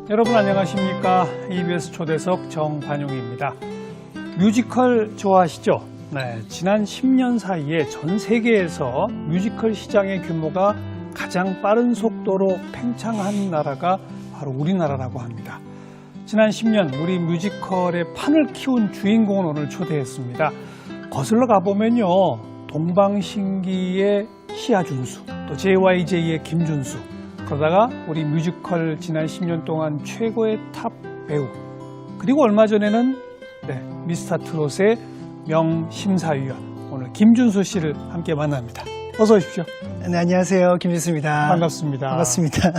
여러분 안녕하십니까? EBS 초대석 정관용입니다. 뮤지컬 좋아하시죠? 네, 지난 10년 사이에 전 세계에서 뮤지컬 시장의 규모가 가장 빠른 속도로 팽창한 나라가 바로 우리나라라고 합니다. 지난 10년 우리 뮤지컬의 판을 키운 주인공을 오늘 초대했습니다. 거슬러 가보면요, 동방신기의 시아준수, 또 JYJ의 김준수, 그러다가 우리 뮤지컬 지난 10년 동안 최고의 탑 배우, 그리고 얼마 전에는 미스터트롯의 명심사위원, 오늘 김준수 씨를 함께 만납니다. 어서 오십시오. 네, 안녕하세요. 김준수입니다. 반갑습니다. 반갑습니다.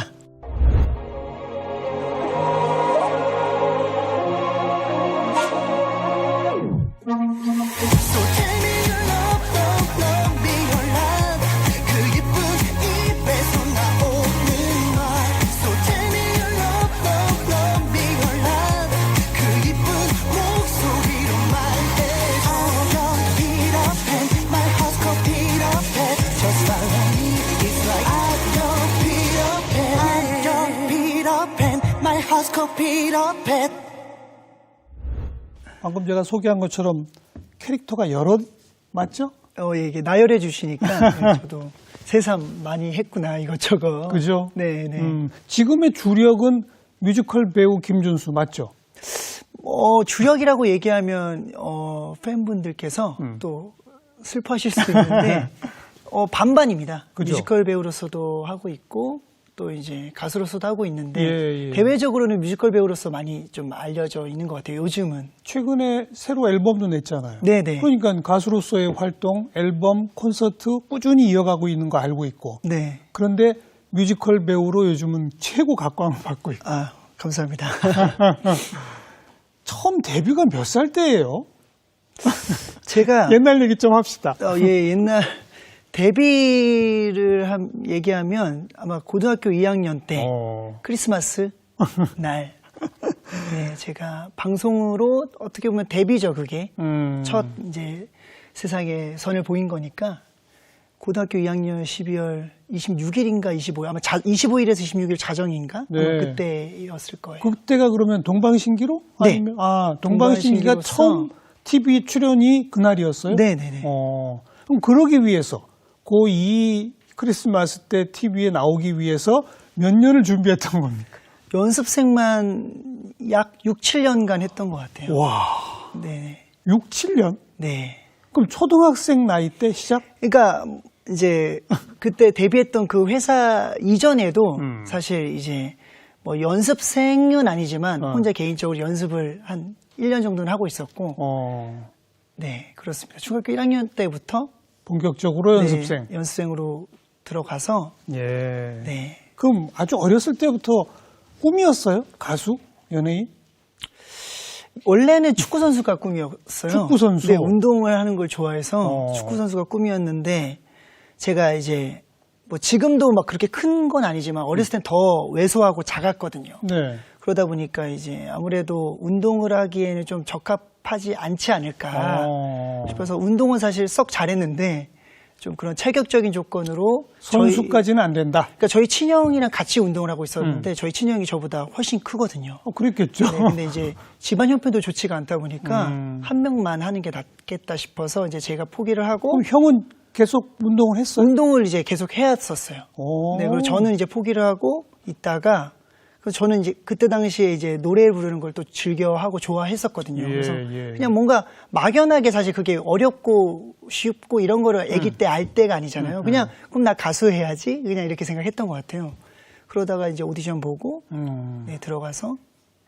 방금 제가 소개한 것처럼 캐릭터가 여러 맞죠? 이게 나열해 주시니까 저도 새삼 많이 했구나 이것저것. 그죠? 네. 지금의 주력은 뮤지컬 배우 김준수 맞죠? 주력이라고 얘기하면 팬분들께서 또 슬퍼하실 수도 있는데 반반입니다. 그죠? 뮤지컬 배우로서도 하고 있고 또 이제 가수로서도 하고 있는데 예. 대외적으로는 뮤지컬 배우로서 많이 좀 알려져 있는 것 같아요. 요즘은. 최근에 새로 앨범도 냈잖아요. 네네. 그러니까 가수로서의 활동, 앨범, 콘서트 꾸준히 이어가고 있는 거 알고 있고. 네. 그런데 뮤지컬 배우로 요즘은 최고 각광을 받고 있고. 아, 감사합니다. 처음 데뷔가 몇 살 때예요? 제가 옛날 얘기 좀 합시다. 옛날 데뷔를 얘기하면 아마 고등학교 2학년 때 크리스마스 날 네, 제가 방송으로 어떻게 보면 데뷔죠, 그게. 첫 이제 세상에 선을 보인 거니까 고등학교 2학년 12월 26일인가 25일 아마 25일에서 26일 자정인가? 네. 아마 그때였을 거예요. 그때가 그러면 동방신기로? 네. 아니면 동방신기가 동방신기로서 처음 TV 출연이 그날이었어요? 네네네. 그럼 그러기 위해서 고2 크리스마스 때 TV에 나오기 위해서 몇 년을 준비했던 겁니까? 연습생만 약 6, 7년간 했던 것 같아요. 와, 네. 6, 7년? 네. 그럼 초등학생 나이 때 시작? 그러니까 이제 그때 데뷔했던 그 회사 이전에도 사실 이제 뭐 연습생은 아니지만 혼자 개인적으로 연습을 한 1년 정도는 하고 있었고 네, 그렇습니다. 중학교 1학년 때부터 본격적으로 연습생? 네, 연습생으로 들어가서 예. 네. 그럼 아주 어렸을 때부터 꿈이었어요? 가수? 연예인? 원래는 축구 선수가 꿈이었어요. 축구 선수? 네, 운동을 하는 걸 좋아해서 축구 선수가 꿈이었는데 제가 이제 뭐 지금도 막 그렇게 큰 건 아니지만 어렸을 땐 더 왜소하고 작았거든요. 네. 그러다 보니까 이제 아무래도 운동을 하기에는 좀 적합하지 않지 않을까 싶어서 운동은 사실 썩 잘했는데 좀 그런 체격적인 조건으로 선수까지는 안 된다. 그러니까 저희 친형이랑 같이 운동을 하고 있었는데 저희 친형이 저보다 훨씬 크거든요. 그랬겠죠. 네, 근데 이제 집안 형편도 좋지가 않다 보니까 한 명만 하는 게 낫겠다 싶어서 이제 제가 포기를 하고 그럼 형은 계속 운동을 했어요? 운동을 이제 계속 해왔었어요. 네, 그리고 저는 이제 포기를 하고 있다가 저는 이제 그때 당시에 이제 노래 부르는 걸 또 즐겨하고 좋아했었거든요. 그래서 그냥 뭔가 막연하게 사실 그게 어렵고 쉽고 이런 거를 아기 때 알 때가 아니잖아요. 그냥 그럼 나 가수 해야지 그냥 이렇게 생각했던 것 같아요. 그러다가 이제 오디션 보고 네, 들어가서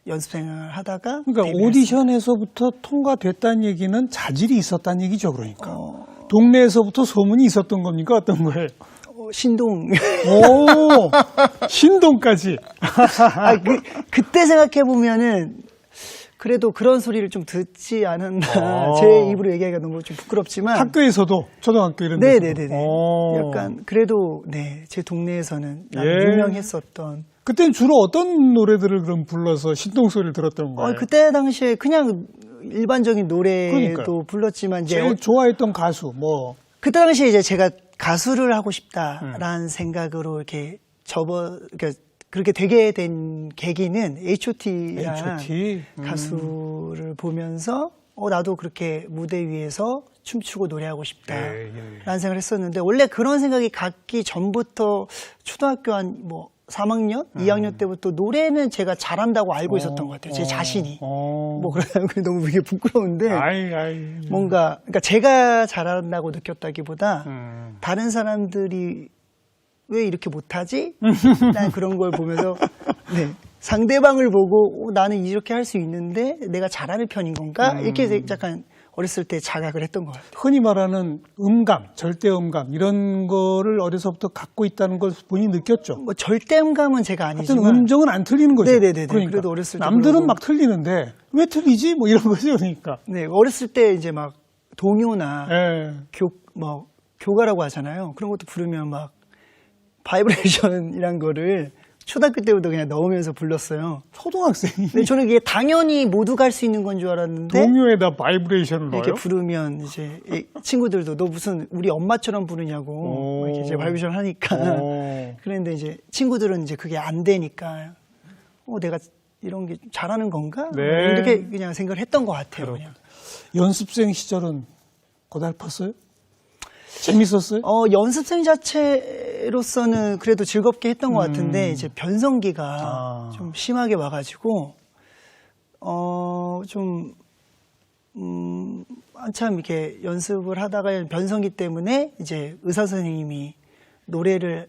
연습생을 하다가 그러니까 오디션에서부터 통과됐다는 얘기는 자질이 있었다는 얘기죠, 그러니까. 동네에서부터 소문이 있었던 겁니까? 어떤 거예요? 신동. 오, 신동까지. 그때 생각해보면은, 그래도 그런 소리를 좀 듣지 않았나. 제 입으로 얘기하기가 너무 좀 부끄럽지만. 학교에서도, 초등학교 이런 데서. 네네네. 약간, 그래도, 네, 제 동네에서는 유명했었던. 그때는 주로 어떤 노래들을 그럼 불러서 신동소리를 들었던 거예요? 그때 당시에 그냥 일반적인 노래도 그러니까요. 불렀지만, 이제. 제일 좋아했던 가수, 뭐. 그때 당시에 이제 제가 가수를 하고 싶다라는 생각으로 이렇게 그러니까 그렇게 되게 된 계기는 H.O.T라는 H.O.T. 가수를 보면서 나도 그렇게 무대 위에서 춤추고 노래하고 싶다라는 생각을 했었는데 원래 그런 생각이 갖기 전부터 초등학교 한 뭐 3학년, 2학년 때부터 노래는 제가 잘한다고 알고 있었던 것 같아요. 제 자신이. 뭐 그러면 너무 이게 부끄러운데 뭔가 그러니까 제가 잘한다고 느꼈다기보다 다른 사람들이 왜 이렇게 못하지? 난 그런 걸 보면서 네, 상대방을 보고 나는 이렇게 할 수 있는데 내가 잘하는 편인 건가? 이렇게 약간 어렸을 때 자각을 했던 것 같아요. 흔히 말하는 음감, 절대음감 이런 거를 어려서부터 갖고 있다는 걸 본인이 느꼈죠. 뭐 절대음감은 제가 하여튼 아니지만 음정은 안 틀리는 거죠. 네네네. 그러니까 그래도 어렸을 때 남들은 그러고. 막 틀리는데 왜 틀리지? 뭐 이런 거죠, 그러니까. 네, 어렸을 때 이제 막 동요나 예. 뭐 교가라고 하잖아요. 그런 것도 부르면 막 바이브레이션이란 거를 초등학교 때부터 그냥 넣으면서 불렀어요. 초등학생이 근데 저는 이게 당연히 모두가 할 수 있는 건 줄 알았는데 동요에다 바이브레이션을 넣어요? 이렇게 부르면 이제 친구들도 너 무슨 우리 엄마처럼 부르냐고 이렇게 이제 바이브레이션 하니까 그런데 이제 친구들은 이제 그게 안 되니까 내가 이런 게 잘하는 건가? 네. 이렇게 그냥 생각을 했던 것 같아요. 그냥. 연습생 시절은 고달팠어요? 재밌었어요? 연습생 자체로서는 그래도 즐겁게 했던 것 같은데 이제 변성기가 좀 심하게 와가지고 좀 한참 이렇게 연습을 하다가 변성기 때문에 이제 의사 선생님이 노래를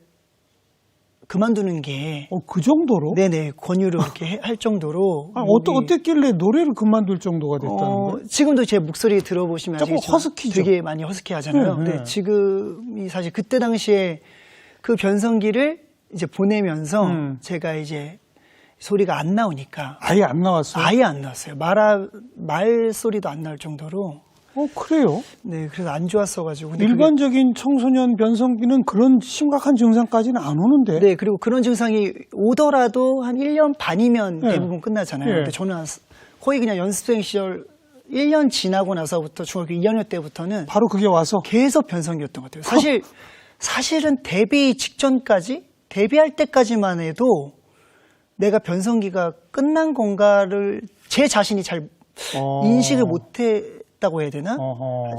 그만두는 게 그 정도로? 네네 권유를 이렇게 할 정도로 어땠길래 노래를 그만둘 정도가 됐다는 거예요? 지금도 제 목소리 들어보시면 조금 아시겠지만 허스키죠? 되게 많이 허스키 하잖아요. 네. 근데 지금이 사실 그때 당시에 그 변성기를 이제 보내면서 제가 이제 소리가 안 나오니까 아예 안 나왔어요? 아예 안 나왔어요. 말 소리도 안 나올 정도로. 그래요? 네, 그래서 안 좋았어가지고. 근데 일반적인 청소년 변성기는 그런 심각한 증상까지는 안 오는데. 네, 그리고 그런 증상이 오더라도 한 1년 반이면 네. 대부분 끝나잖아요. 네. 근데 저는 거의 그냥 연습생 시절 1년 지나고 나서부터 중학교 2학년 때부터는 바로 그게 와서? 계속 변성기였던 것 같아요. 사실은 데뷔 직전까지, 데뷔할 때까지만 해도 내가 변성기가 끝난 건가를 제 자신이 잘 인식을 못했다고 해야 되나?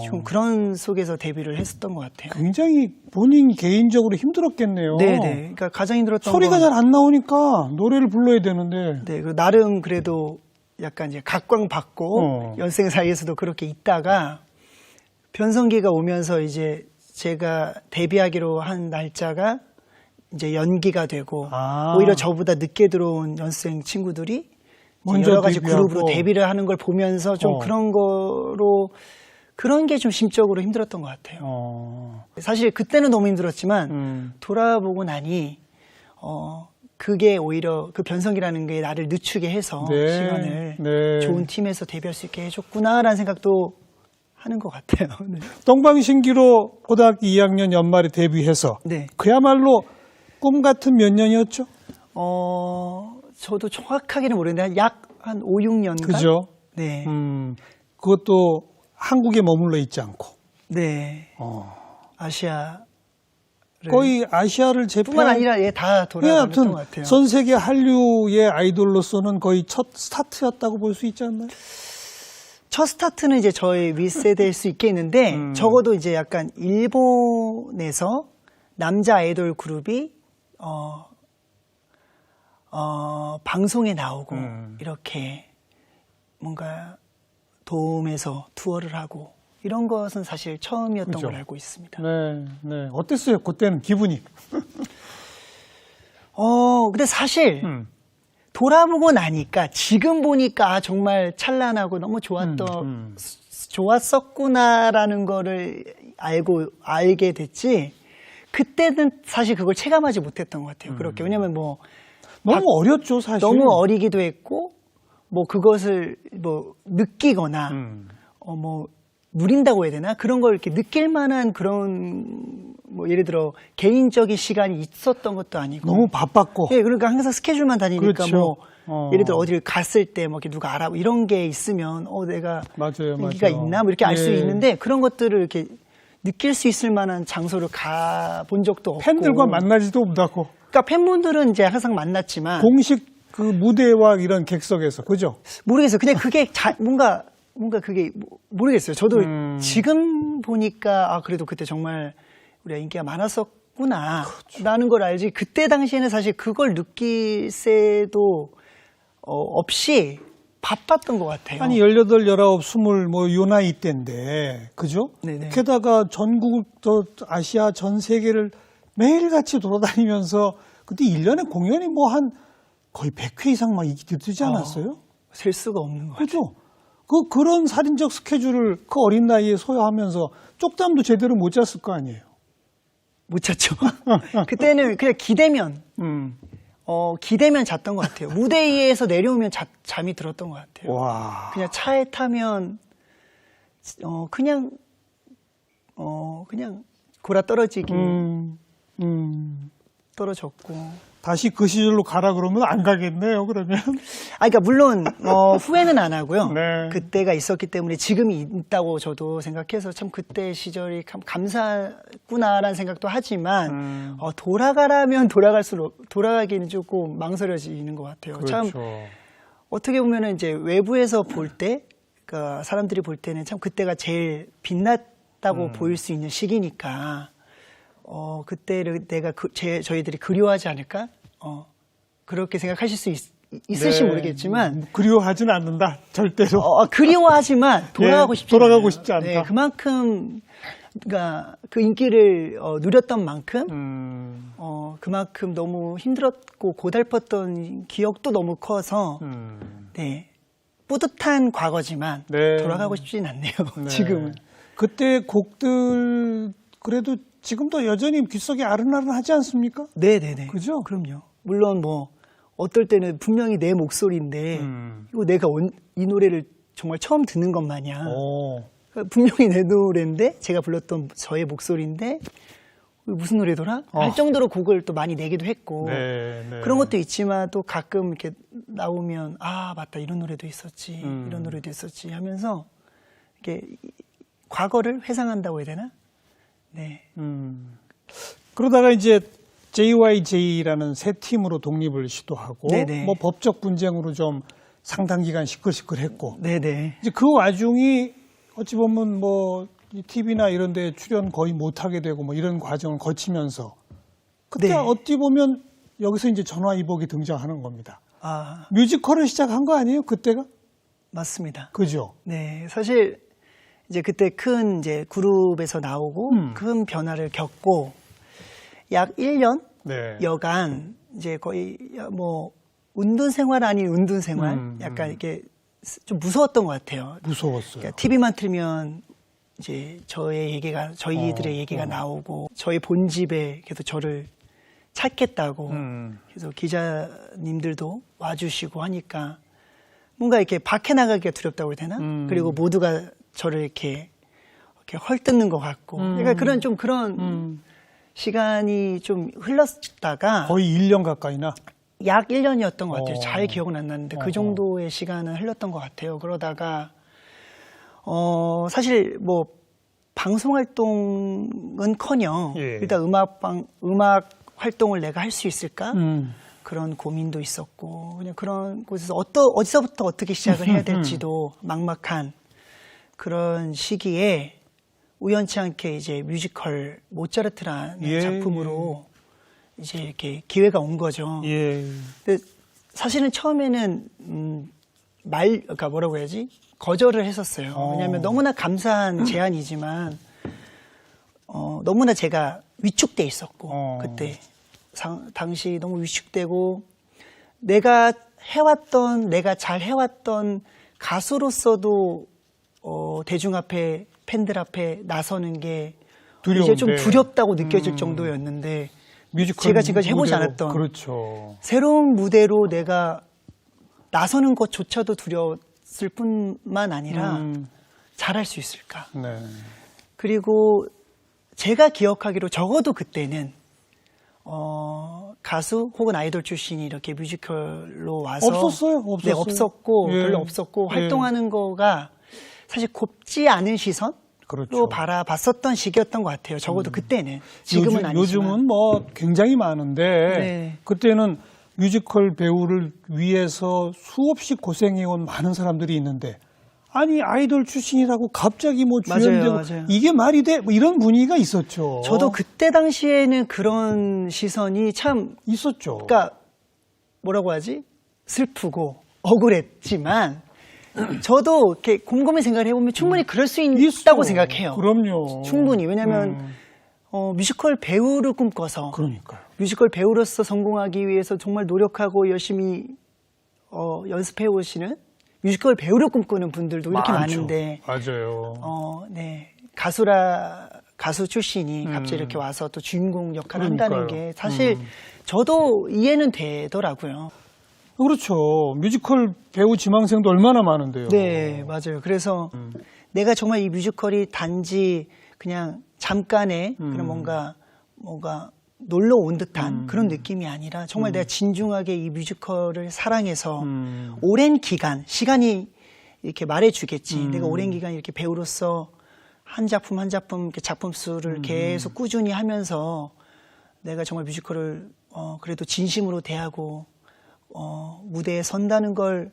좀 그런 속에서 데뷔를 했었던 것 같아요. 굉장히 본인 개인적으로 힘들었겠네요. 네네. 그러니까 가장 힘들었던 소리가 잘 안 나오니까 노래를 불러야 되는데. 네, 나름 그래도 약간 이제 각광받고 연생 사이에서도 그렇게 있다가 변성기가 오면서 이제 제가 데뷔하기로 한 날짜가 이제 연기가 되고 오히려 저보다 늦게 들어온 연습생 친구들이 먼저 여러 가지 데뷔하고. 그룹으로 데뷔를 하는 걸 보면서 좀 그런 게 좀 심적으로 힘들었던 것 같아요. 사실 그때는 너무 힘들었지만 돌아보고 나니 그게 오히려 그 변성기라는 게 나를 늦추게 해서 시간을 좋은 팀에서 데뷔할 수 있게 해줬구나라는 생각도 하는 것 같아요. 네. 동방신기로 고등학교 2학년 연말에 데뷔해서 네. 그야말로 꿈 같은 몇 년이었죠? 저도 정확하게는 모르는데 약 한 5, 6년간. 그죠? 네. 그것도 한국에 머물러 있지 않고. 네. 아시아. 거의 아시아를 뿐만 아니라 다 돌아다녔던 것 같아요. 전 세계 한류의 아이돌로서는 거의 첫 스타트였다고 볼 수 있지 않나요? 첫 스타트는 이제 저희 윗세대일 수 있겠는데 적어도 이제 약간 일본에서 남자 아이돌 그룹이 방송에 나오고 이렇게 뭔가 도움에서 투어를 하고 이런 것은 사실 처음이었던 그렇죠. 걸 알고 있습니다. 네. 어땠어요? 그때는 기분이? 근데 사실 돌아보고 나니까 지금 보니까 정말 찬란하고 너무 좋았었구나라는 거를 알게 됐지 그때는 사실 그걸 체감하지 못했던 것 같아요. 그렇게. 왜냐면 너무 어렸죠, 사실. 너무 어리기도 했고, 그것을 느끼거나, 누린다고 해야 되나? 그런 걸 이렇게 느낄 만한 그런, 예를 들어, 개인적인 시간이 있었던 것도 아니고. 너무 바빴고. 예, 그러니까 항상 스케줄만 다니니까 그렇죠. 예를 들어 어디를 갔을 때 이렇게 누가 알아보고 이런 게 있으면, 내가 인기가 있나? 이렇게 알 수 있는데 그런 것들을 이렇게 느낄 수 있을 만한 장소를 가본 적도 없고. 팬들과 만나지도 못하고. 그러니까 팬분들은 이제 항상 만났지만 공식 그 무대와 이런 객석에서 그죠? 모르겠어요. 그냥 그게 뭔가 그게 모르겠어요. 저도 지금 보니까 그래도 그때 정말 우리가 인기가 많았었구나 라는 걸 알지, 그때 당시에는 사실 그걸 느낄 새도 없이 바빴던 것 같아요. 아니 18, 19, 20 뭐 요 나이 때인데 그죠? 네네. 게다가 전국 또 아시아 전 세계를 매일같이 돌아다니면서 그때 1년에 공연이 뭐 한 거의 100회 이상 막 되지 않았어요? 셀 수가 없는 것 같아요. 그죠? 그런 살인적 스케줄을 그 어린 나이에 소화하면서 쪽잠도 제대로 못 잤을 거 아니에요? 못 잤죠. 그때는 그냥 기대면 잤던 것 같아요. 무대 위에서 내려오면 잠이 들었던 것 같아요. 와. 그냥 차에 타면 그냥 골아 떨어지기 떨어졌고. 다시 그 시절로 가라 그러면 안 가겠네요, 그러면. 그러니까 물론 후회는 안 하고요. 네. 그때가 있었기 때문에 지금이 있다고 저도 생각해서 참 그때 시절이 참 감사했구나라는 생각도 하지만 돌아가라면 돌아가기는 조금 망설여지는 것 같아요. 그렇죠. 참 어떻게 보면은 이제 외부에서 볼 때, 그러니까 사람들이 볼 때는 참 그때가 제일 빛났다고 보일 수 있는 시기니까. 그때를 저희들이 그리워하지 않을까? 그렇게 생각하실 수 있을지 네. 모르겠지만. 그리워하진 않는다, 절대로. 그리워하지만 돌아가고 싶지 않아요. 돌아가고 싶지 않다. 네, 그만큼, 그러니까 그 인기를 누렸던 만큼, 그만큼 너무 힘들었고 고달팠던 기억도 너무 커서, 네. 뿌듯한 과거지만 네. 돌아가고 싶진 않네요. 네. 지금은. 그때 곡들 그래도 지금도 여전히 귓속에 아른아른하지 않습니까? 네네네. 그죠? 그럼요. 물론 뭐 어떨 때는 분명히 내 목소리인데 이거 내가 이 노래를 정말 처음 듣는 것 마냥 그러니까 분명히 내 노래인데 제가 불렀던 저의 목소리인데 이거 무슨 노래더라? 할 정도로 곡을 또 많이 내기도 했고 네. 그런 것도 있지만 또 가끔 이렇게 나오면 맞다, 이런 노래도 있었지, 이런 노래도 있었지 하면서 이렇게 과거를 회상한다고 해야 되나? 네. 그러다가 이제 JYJ라는 새 팀으로 독립을 시도하고 네네. 뭐 법적 분쟁으로 좀 상당 기간 시끌시끌했고 네네. 이제 그 와중이 어찌 보면 뭐 TV나 이런 데 출연 거의 못하게 되고 뭐 이런 과정을 거치면서 그때 네. 어찌 보면 여기서 이제 전화위복이 등장하는 겁니다. 뮤지컬을 시작한 거 아니에요? 그때가? 맞습니다. 그죠? 네. 사실 이제 그때 큰 이제 그룹에서 나오고 큰 변화를 겪고 약 1년 네. 여간 이제 거의 뭐 운둔 생활 아닌 운둔 생활, 약간 이렇게 좀 무서웠던 것 같아요. 무서웠어요. 그러니까 TV만 틀면 이제 저희들의 얘기가 나오고 저희 본집에 계속 저를 찾겠다고 그래서 기자님들도 와주시고 하니까 뭔가 이렇게 밖에 나가기가 두렵다고 해야 되나? 그리고 모두가 저를 이렇게 헐뜯는 것 같고. 그러니까 그런 시간이 좀 흘렀다가. 거의 1년 가까이나? 약 1년이었던 것 같아요. 잘 기억은 안 나는데 그 정도의 시간은 흘렀던 것 같아요. 그러다가, 사실 뭐, 방송 활동은 커녕, 일단 음악 활동을 내가 할 수 있을까? 그런 고민도 있었고, 그냥 그런 곳에서 어디서부터 어떻게 시작을 해야 될지도 막막한 그런 시기에 우연치 않게 이제 뮤지컬 모차르트라는 작품으로 이제 이렇게 기회가 온 거죠. 근데 사실은 처음에는 그러니까 뭐라고 해야지? 거절을 했었어요. 왜냐하면 너무나 감사한 제안이지만 너무나 제가 위축돼 있었고 그때 당시 너무 위축되고 내가 잘 해왔던 가수로서도 대중 앞에 팬들 앞에 나서는 게 이제 좀 두렵다고 느껴질 정도였는데 제가 지금까지 해보지 않았던 그렇죠. 새로운 무대로 내가 나서는 것조차도 두려웠을 뿐만 아니라 잘할 수 있을까. 네. 그리고 제가 기억하기로 적어도 그때는 가수 혹은 아이돌 출신이 이렇게 뮤지컬로 와서 없었어요. 네, 없었고 예. 별로 없었고 활동하는 거가 사실 곱지 않은 시선? 그렇죠. 바라봤었던 시기였던 것 같아요. 적어도 그때는. 지금은 아니지만. 요즘은 뭐 굉장히 많은데 네. 그때는 뮤지컬 배우를 위해서 수없이 고생해온 많은 사람들이 있는데 아니 아이돌 출신이라고 갑자기 뭐 주연되고 맞아요. 이게 말이 돼? 뭐 이런 분위기가 있었죠. 저도 그때 당시에는 그런 시선이 참 있었죠. 그러니까 뭐라고 하지? 슬프고 억울했지만 저도 이렇게 곰곰이 생각을 해보면 충분히 그럴 수 있다고 생각해요. 그럼요. 충분히. 왜냐하면 뮤지컬 배우를 꿈꿔서 그러니까요. 뮤지컬 배우로서 성공하기 위해서 정말 노력하고 열심히 연습해 오시는 뮤지컬 배우를 꿈꾸는 분들도 이렇게 많죠. 많은데 맞아요. 네. 가수 출신이 갑자기 이렇게 와서 또 주인공 역할을 그러니까요. 한다는 게 사실 저도 이해는 되더라고요. 그렇죠. 뮤지컬 배우 지망생도 얼마나 많은데요. 네, 맞아요. 그래서 내가 정말 이 뮤지컬이 단지 그냥 잠깐의 그런 뭔가 놀러 온 듯한 그런 느낌이 아니라 정말 내가 진중하게 이 뮤지컬을 사랑해서 오랜 기간, 시간이 이렇게 말해주겠지. 내가 오랜 기간 이렇게 배우로서 한 작품 한 작품 이렇게 작품 수를 계속 꾸준히 하면서 내가 정말 뮤지컬을 그래도 진심으로 대하고 무대에 선다는 걸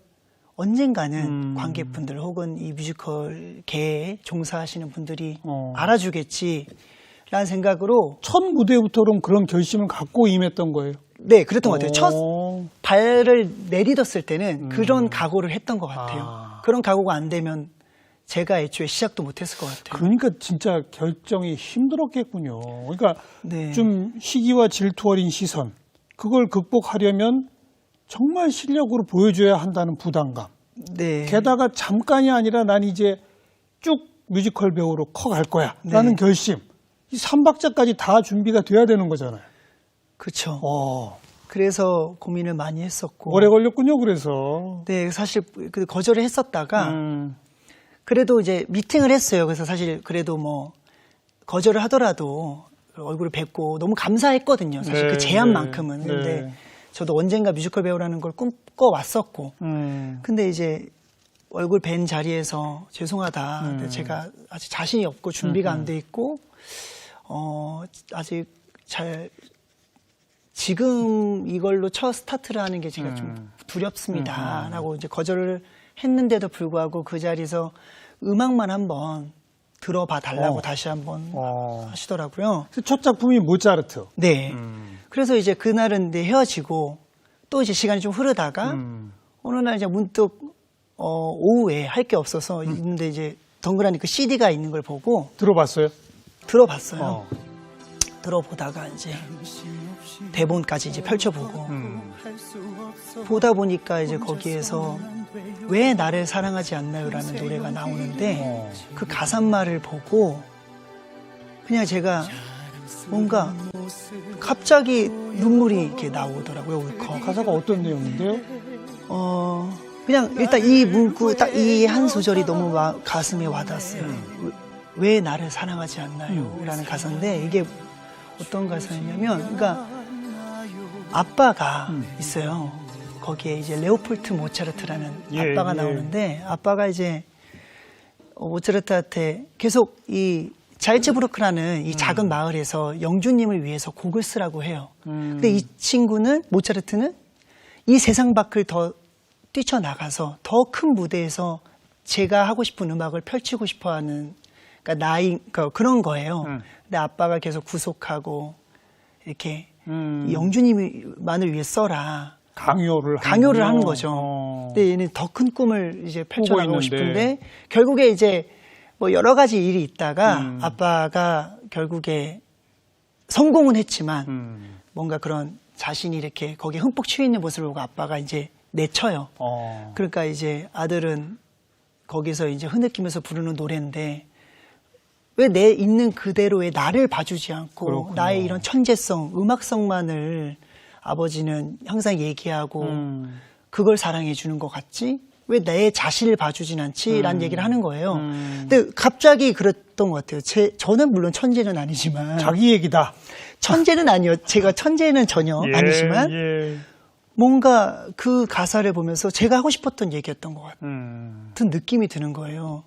언젠가는 관객분들 혹은 이 뮤지컬계에 종사하시는 분들이 알아주겠지라는 생각으로 첫 무대부터 그런 결심을 갖고 임했던 거예요. 네, 그랬던 것 같아요. 첫 발을 내딛었을 때는 그런 각오를 했던 것 같아요. 그런 각오가 안 되면 제가 애초에 시작도 못했을 것 같아요. 그러니까 진짜 결정이 힘들었겠군요. 그러니까 네. 좀 시기와 질투 어린 시선, 그걸 극복하려면 정말 실력으로 보여줘야 한다는 부담감. 네. 게다가 잠깐이 아니라 난 이제 쭉 뮤지컬 배우로 커갈 거야 라는 결심. 이 3박자까지 다 준비가 돼야 되는 거잖아요. 그렇죠. 그래서 고민을 많이 했었고. 오래 걸렸군요, 그래서. 네, 사실 거절을 했었다가 그래도 이제 미팅을 했어요. 그래서 사실 그래도 뭐 거절을 하더라도 얼굴을 뵙고 너무 감사했거든요. 사실 그 제안만큼은. 근데 저도 언젠가 뮤지컬 배우라는 걸 꿈꿔왔었고. 근데 이제 얼굴 뵌 자리에서 죄송하다. 근데 제가 아직 자신이 없고 준비가 안 돼 있고, 아직 지금 이걸로 첫 스타트를 하는 게 제가 좀 두렵습니다. 라고 이제 거절을 했는데도 불구하고 그 자리에서 음악만 한번 들어봐 달라고 다시 한번 하시더라고요. 첫 작품이 모차르트. 네. 그래서 이제 그날은 이제 헤어지고 또 이제 시간이 좀 흐르다가 어느 날 이제 문득 오후에 할 게 없어서 있는데 이제 덩그러니 그 CD가 있는 걸 보고 들어봤어요? 들어봤어요. 들어보다가 이제 대본까지 이제 펼쳐보고 보다 보니까 이제 거기에서 왜 나를 사랑하지 않나요라는 노래가 나오는데 그 가사말을 보고 그냥 제가 뭔가 갑자기 눈물이 이렇게 나오더라고요, 울컥. 가사가 어떤 내용인데요? 그냥 일단 이 문구 딱 이 한 소절이 너무 가슴에 와닿았어요. 왜 나를 사랑하지 않나요? 라는 가사인데 이게 어떤 가사냐면 그러니까 아빠가 있어요. 거기에 이제 레오폴트 모차르트라는 아빠가 나오는데 아빠가 이제 모차르트한테 계속 이 잘츠부르크라는 이 작은 마을에서 영주님을 위해서 곡을 쓰라고 해요. 근데 이 친구는 모차르트는 이 세상 밖을 더 뛰쳐나가서 더 큰 무대에서 제가 하고 싶은 음악을 펼치고 싶어하는 그러니까 그런 거예요. 근데 아빠가 계속 구속하고 이렇게 이 영주님만을 위해 써라. 강요를 하는 거죠. 근데 얘는 더 큰 꿈을 이제 펼쳐나가고 싶은데 결국에 이제 뭐 여러 가지 일이 있다가 아빠가 결국에 성공은 했지만 뭔가 그런 자신이 이렇게 거기에 흠뻑 취해 있는 모습을 보고 아빠가 이제 내쳐요. 그러니까 이제 아들은 거기서 이제 흐느끼면서 부르는 노래인데 왜 내 있는 그대로의 나를 봐주지 않고 그렇군요. 나의 이런 천재성, 음악성만을 아버지는 항상 얘기하고 그걸 사랑해 주는 것 같지? 왜 내 자신을 봐주진 않지? 라는 얘기를 하는 거예요. 근데 갑자기 그랬던 것 같아요. 저는 물론 천재는 아니지만. 자기 얘기다. 천재는 아니요. 제가 천재는 전혀 아니지만. 뭔가 그 가사를 보면서 제가 하고 싶었던 얘기였던 것 같은 느낌이 드는 거예요.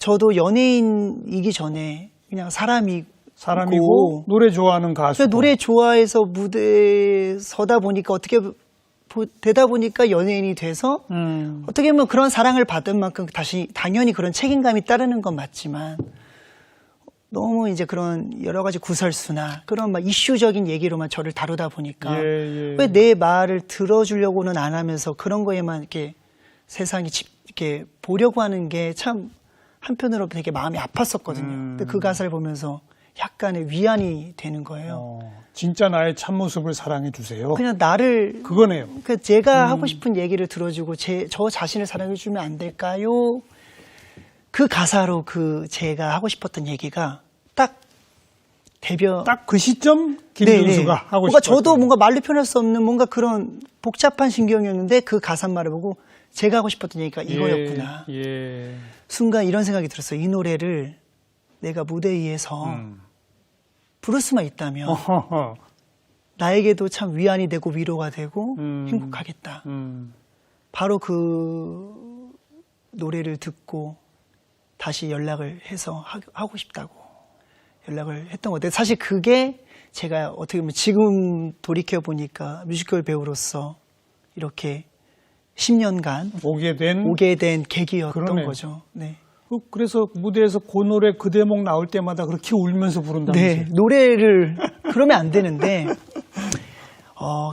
저도 연예인이기 전에 그냥 사람이고 노래 좋아하는 가수. 노래 좋아해서 무대에 서다 보니까 어떻게 되다 보니까 연예인이 돼서 어떻게 보면 그런 사랑을 받은 만큼 다시 당연히 그런 책임감이 따르는 건 맞지만 너무 이제 그런 여러 가지 구설수나 그런 막 이슈적인 얘기로만 저를 다루다 보니까 왜 내 말을 들어주려고는 안 하면서 그런 거에만 이렇게 세상이 이렇게 보려고 하는 게 참 한편으로 되게 마음이 아팠었거든요. 근데 그 가사를 보면서 약간의 위안이 되는 거예요. 진짜 나의 참모습을 사랑해 주세요. 그냥 나를 그거네요. 그러니까 제가 하고 싶은 얘기를 들어주고 저 자신을 사랑해 주면 안 될까요? 그 가사로 제가 하고 싶었던 얘기가 딱 그 시점 김준수가 하고 뭔가 싶었던. 저도 뭔가 말로 표현할 수 없는 뭔가 그런 복잡한 신경이었는데 그 가사말을 보고 제가 하고 싶었던 얘기가 이거였구나. 순간 이런 생각이 들었어요. 이 노래를 내가 무대 위에서 부를 수만 있다면 나에게도 참 위안이 되고 위로가 되고 행복하겠다. 바로 그 노래를 듣고 다시 연락을 해서 하고 싶다고 연락을 했던 것 같아요. 사실 그게 제가 어떻게 보면 지금 돌이켜보니까 뮤지컬 배우로서 이렇게 10년간 오게 된 계기였던 그러네요. 거죠. 네. 그래서 무대에서 그 노래 그 대목 나올 때마다 그렇게 울면서 부른다면서요? 네, 노래를 그러면 안 되는데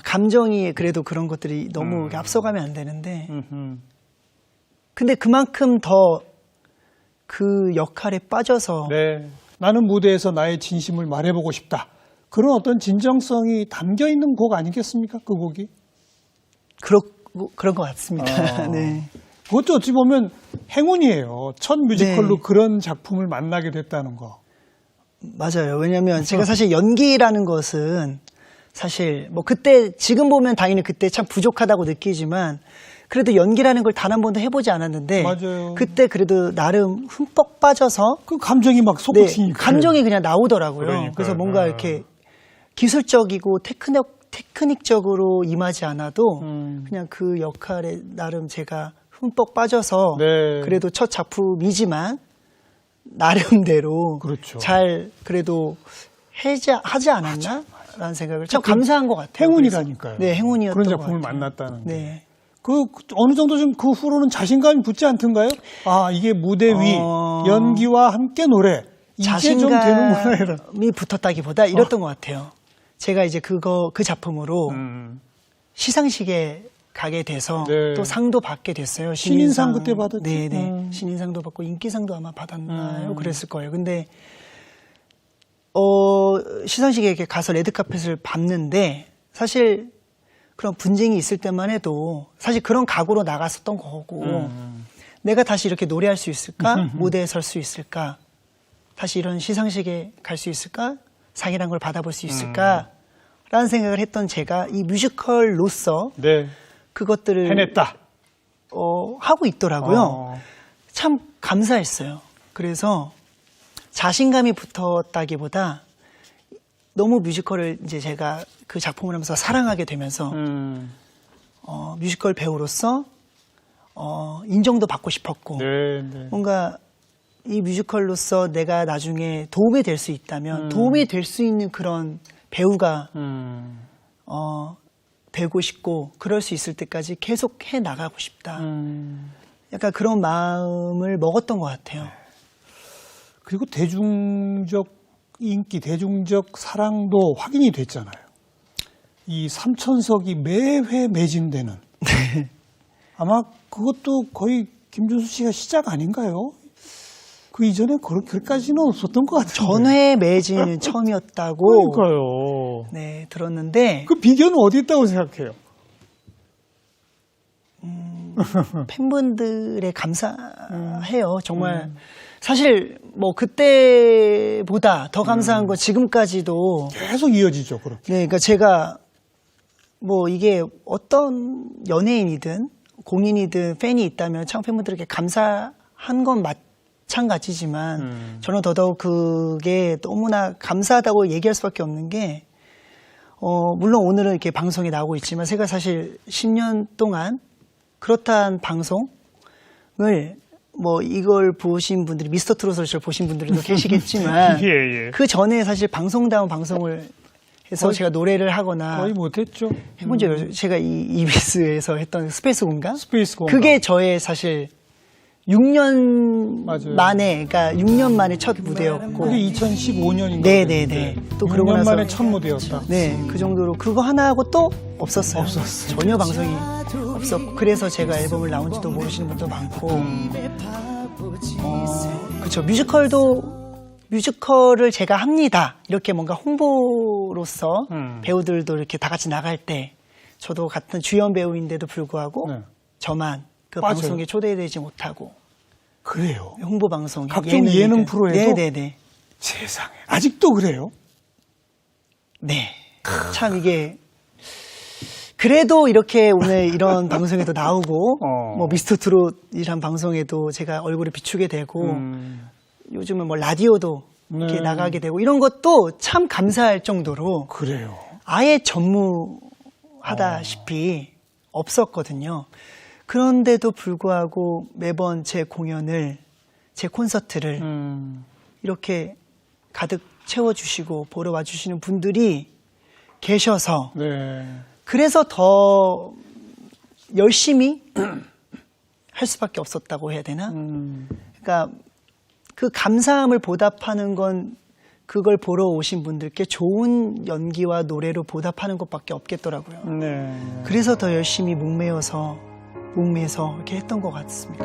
감정이 그래도 그런 것들이 너무 앞서가면 안 되는데 근데 그만큼 더 그 역할에 빠져서 나는 무대에서 나의 진심을 말해보고 싶다. 그런 어떤 진정성이 담겨 있는 곡 아니겠습니까? 그 곡이? 그런 것 같습니다. 네. 그것도 어찌 보면 행운이에요. 첫 뮤지컬로 그런 작품을 만나게 됐다는 거. 맞아요. 왜냐하면 제가 사실 연기라는 것은 사실 뭐 그때 지금 보면 당연히 그때 참 부족하다고 느끼지만 그래도 연기라는 걸 단 한 번도 해보지 않았는데 맞아요. 그때 그래도 나름 흠뻑 빠져서 그 감정이 막 솟구치니까. 감정이 그냥 나오더라고요. 그러니까요. 그래서 뭔가 이렇게 기술적이고 테크닉적으로 임하지 않아도 그냥 그 역할에 나름 제가 흠뻑 빠져서 그래도 첫 작품이지만 나름대로 그렇죠. 잘 그래도 하지 않았나? 라는 생각을 참 감사한 것 같아요. 행운이라니까요. 네, 행운이었던 그런 것 작품을 같아요. 만났다는 게. 네. 어느 정도 좀 그 후로는 자신감이 붙지 않던가요? 아, 이게 무대 위, 연기와 함께 노래. 이제 좀 되는구나. 자신감이 붙었다기보다 이랬던 것 같아요. 제가 이제 그 작품으로 시상식에 가게 돼서 또 상도 받게 됐어요. 신인상 그때 받았죠. 네네. 신인상도 받고 인기상도 아마 받았나요? 그랬을 거예요. 근데 시상식에 이렇게 가서 레드카펫을 밟는데 사실 그런 분쟁이 있을 때만 해도 사실 그런 각오로 나갔었던 거고 내가 다시 이렇게 노래할 수 있을까? 무대에 설 수 있을까? 다시 이런 시상식에 갈 수 있을까? 상이란 걸 받아볼 수 있을까? 라는 생각을 했던 제가 이 뮤지컬로서 그것들을 해냈다. 하고 있더라고요. 참 감사했어요. 그래서 자신감이 붙었다기보다 너무 뮤지컬을 이제 제가 그 작품을 하면서 사랑하게 되면서 뮤지컬 배우로서 인정도 받고 싶었고 뭔가 이 뮤지컬로서 내가 나중에 도움이 될 수 있다면 도움이 될 수 있는 그런 배우가 되고 싶고 그럴 수 있을 때까지 계속 해 나가고 싶다. 약간 그런 마음을 먹었던 것 같아요. 그리고 대중적 인기, 대중적 사랑도 확인이 됐잖아요. 이 3,000석이 매회 매진되는. 아마 그것도 거의 김준수 씨가 시작 아닌가요? 그 이전에 그렇게까지는 없었던 것 같아요. 전회 매진은 처음이었다고. 그러니까요. 네, 들었는데. 그 비결은 어디 있다고 생각해요? 팬분들의 감사해요. 정말. 사실 뭐 그때보다 더 감사한 건 지금까지도 계속 이어지죠. 그렇게. 네, 그러니까 제가 뭐 이게 어떤 연예인이든 공인이든 팬이 있다면 참 팬분들에게 감사한 건 마찬가지지만 저는 더더욱 그게 너무나 감사하다고 얘기할 수밖에 없는 게 물론 오늘은 이렇게 방송에 나오고 있지만 제가 사실 10년 동안 그렇다한 방송을 뭐 이걸 보신 분들이 미스터 트롯을 저를 보신 분들도 계시겠지만 예. 그 전에 사실 방송다운 방송을 해서 거의- 제가 노래를 하거나 거의 못했죠. 해본 적이 없어요. 제가 이 EBS에서 했던 스페이스 공간? 스페이스 공간. 그게 저의 사실 6년 맞아요. 만에, 그러니까 6년 만에 첫 무대였고. 그게 2015년인가? 네네네. 또 그러고 6년 나서. 만에 첫 무대였다. 네, 그 정도로 그거 하나 하고 또 없었어요. 없었어요. 전혀 방송이 없었고. 그래서 제가 앨범을 나온지도 모르시는 분도 많고. 그쵸. 뮤지컬을 제가 합니다. 이렇게 뭔가 홍보로서 배우들도 이렇게 다 같이 나갈 때 저도 같은 주연 배우인데도 불구하고 네. 저만 그 맞아요. 방송에 초대되지 못하고 그래요. 홍보 방송 각종 예능 프로에도? 네네네. 세상에. 아직도 그래요? 네. 참 이게 그래도 이렇게 오늘 이런 방송에도 나오고 뭐 미스터 트롯이란 방송에도 제가 얼굴을 비추게 되고 요즘은 뭐 라디오도 이렇게 네. 나가게 되고 이런 것도 참 감사할 정도로 그래요. 아예 전무하다시피 없었거든요. 그런데도 불구하고 매번 제 공연을, 제 콘서트를 이렇게 가득 채워주시고 보러 와주시는 분들이 계셔서 네. 그래서 더 열심히 할 수밖에 없었다고 해야 되나? 그러니까 그 감사함을 보답하는 건 그걸 보러 오신 분들께 좋은 연기와 노래로 보답하는 것밖에 없겠더라고요. 네. 그래서 더 열심히 목매서 이렇게 했던 것 같습니다.